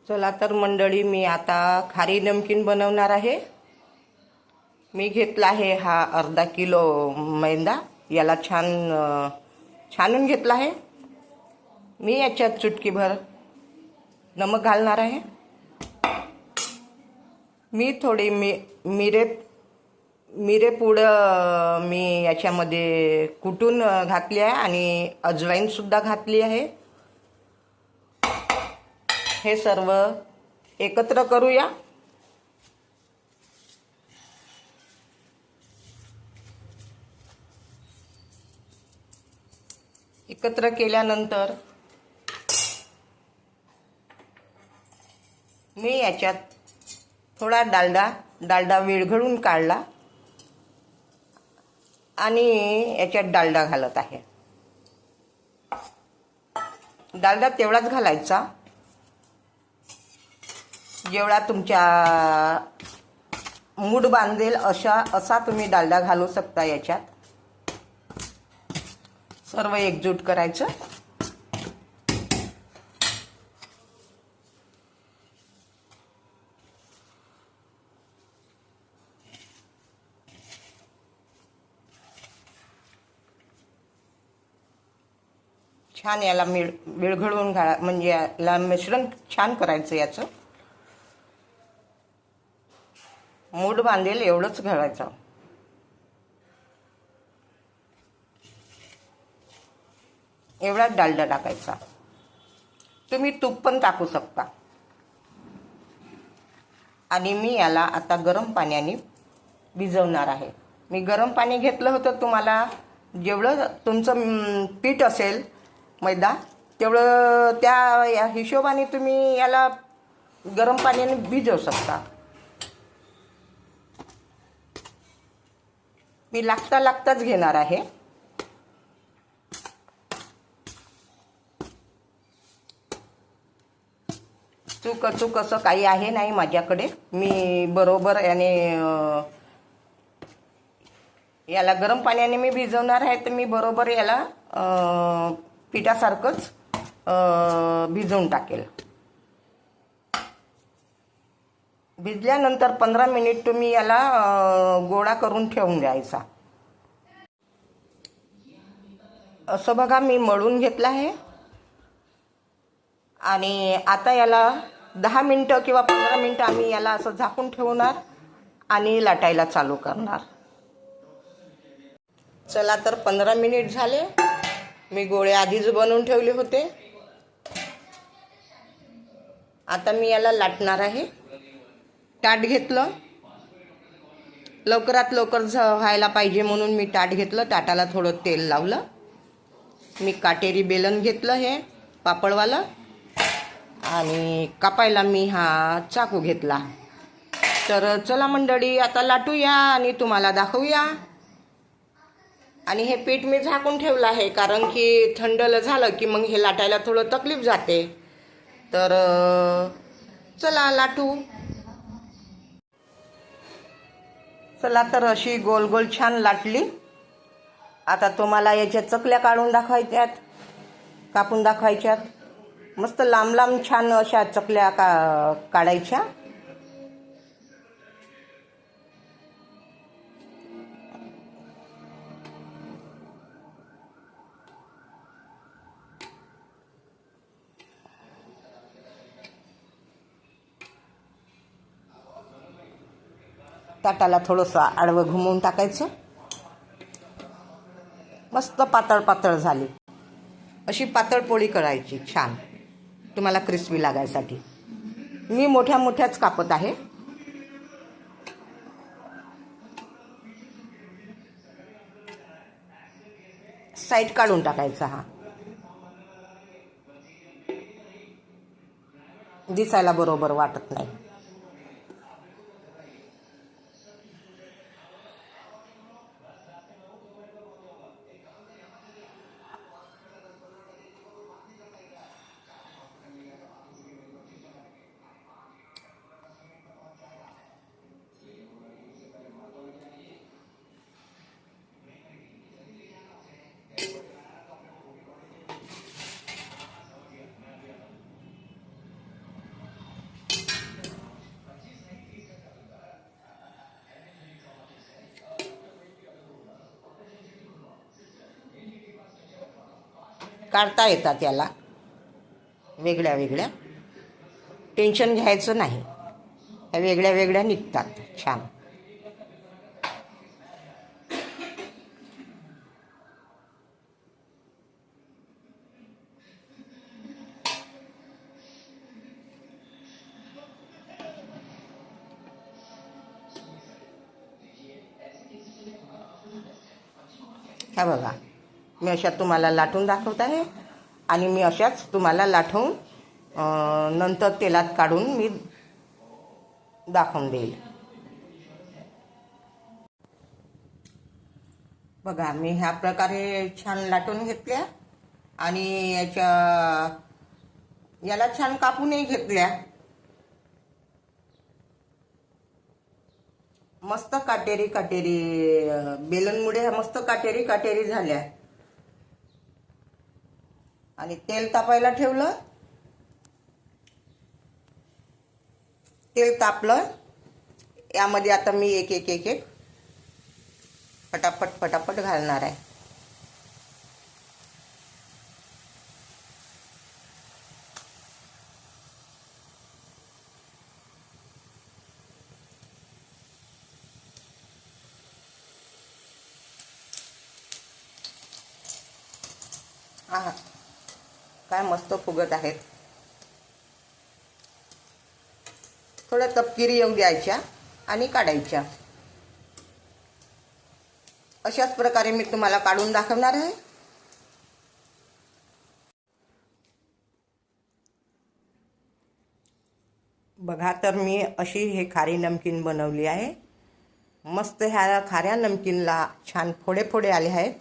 चला तर मंडळी, मी आता खारी नमकीन बनवणार आहे. मी घेतला आहे हा अर्धा किलो मैदा. याला छानून घेतला आहे. मी याच्यात चुटकीभर नमक घालणार आहे. मी थोडी मिरेपूड मी याच्यामध्ये कुटून घातली आहे आणि अजवाईन सुद्धा घातली आहे. हे सर्व एकत्र करूया. एकत्र केल्यानंतर मी याच्यात थोडा डालडा विरघळून काढला आणि याच्यात डालडा घालत आहे. डालडा तेवढाच घालायचा जेवढा तुमच्या मूठ बांधेल असा तुम्ही डालडा घालू शकता. याच्यात सर्व एकजूट करायचं. छान याला विरघळून घाला, म्हणजे याला मिश्रण छान करायचं. याचं मूठ बांधेल एवढंच घालायचं. एवढाच डालडा टाकायचा. तुम्ही तूप पण टाकू शकता. आणि मी याला आता गरम पाण्याने भिजवणार आहे. मी गरम पाणी घेतलं होतं. तुम्हाला जेवढं तुमचं पीठ असेल मैदा, तेवढं त्या हिशोबाने तुम्ही याला गरम पाण्याने भिजवू शकता. मी लागताच घेणार आहे. चूक असं काही आहे नाही माझ्याकडे. मी बरोबर याला गरम पाण्याने मी भिजवणार आहे. तर मी बरोबर याला पिठासारखंच भिजवून टाकेल. भिजल्यानंतर 15 मिनिट तुम्ही याला गोळा करून ठेवून द्यायचा. असं बघा, मी मळून घेतलं आहे. आणि आता याला 10 मिनिटं किंवा 15 मिनिटं आम्ही याला असं झाकून ठेवणार आणि लाटायला चालू करणार. चला तर 15 मिनिट झाले. मी गोळे आधीच बनवून ठेवले होते. आता मी याला लाटणार आहे. ताट घेतलं. लवकरात लवकर व्हायला पाहिजे म्हणून मी ताट घेतलं. ताटाला थोडं तेल लावलं. मी काटेरी बेलन घेतलं, हे पापडवालं. आणि कापायला मी हा चाकू घेतला. तर चला मंडळी, आता लाटूया आणि तुम्हाला दाखवूया. आणि हे पीठ मी झाकून ठेवलं आहे, कारण की थंड झालं की मग हे लाटायला थोडं तकलीफ जाते. तर चला लाटू. चला तर अशी गोल गोल छान लाटली. आता तुम्हाला याच्या चकल्या काढून दाखवायच्यात, कापून दाखवायच्यात. मस्त लांब छान अशा चकल्या काढायच्या. ताटाला थोडंसं आडवं घुमवून टाकायचं. मस्त पातळ झाली. अशी पातळ पोळी करायची छान, तुम्हाला क्रिस्पी लागायसाठी. मी मोठ्याच कापत आहे. साईड काढून टाकायचा. हा दिसायला बरोबर वाटत नाही. काढता येतात याला वेगळ्या वेगळ्या. टेन्शन घ्यायचं नाही, ह्या वेगळ्या वेगळ्या निघतात छान. ह्या बघा, मी अशा तुम्हाला लाटून दाखवत आहे आणि मी अशाच तुम्हाला लाटून नंतर तेलात काढून मी दाखवून देईल. बघा, मी ह्या प्रकारे छान लाटून घेतल्या आणि याला छान कापूनही घेतल्या. मस्त काटेरी काटेरी बेलनमुळे मस्त काटेरी काटेरी झाल्या. आणि तेल तापायला ठेवलं, तेल तापलं. यामध्ये आता मी एक एक एक एक पटापट पटापट घालणार आहे. हा, काय मस्त फुगत आहेत. थोड्या तपकिरी येऊ द्यायच्या आणि काढायच्या. अशाच प्रकारे मी तुम्हाला काढून दाखवणार आहे. बघा, तर मी अशी हे खारी नमकीन बनवली आहे. मस्त ह्या खाऱ्या नमकीनला छान फोडे फोडे आले आहेत.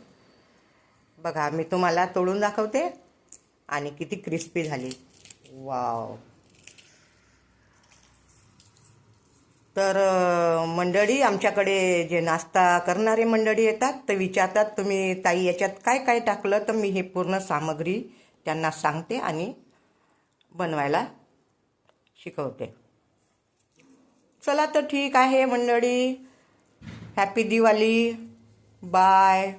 बघा, मी तुम्हाला तोडून दाखवते आणि किती क्रिस्पी झाली. वाव. तर मंडळी, आमच्याकडे जे नाश्ता करणारे मंडळी येतात तर विचारतात, तुम्ही ताई याच्यात काय काय टाकलं? तर मी हे पूर्ण सामग्री त्यांना सांगते आणि बनवायला शिकवते. चला तर ठीक आहे मंडळी, हॅपी दिवाळी, बाय.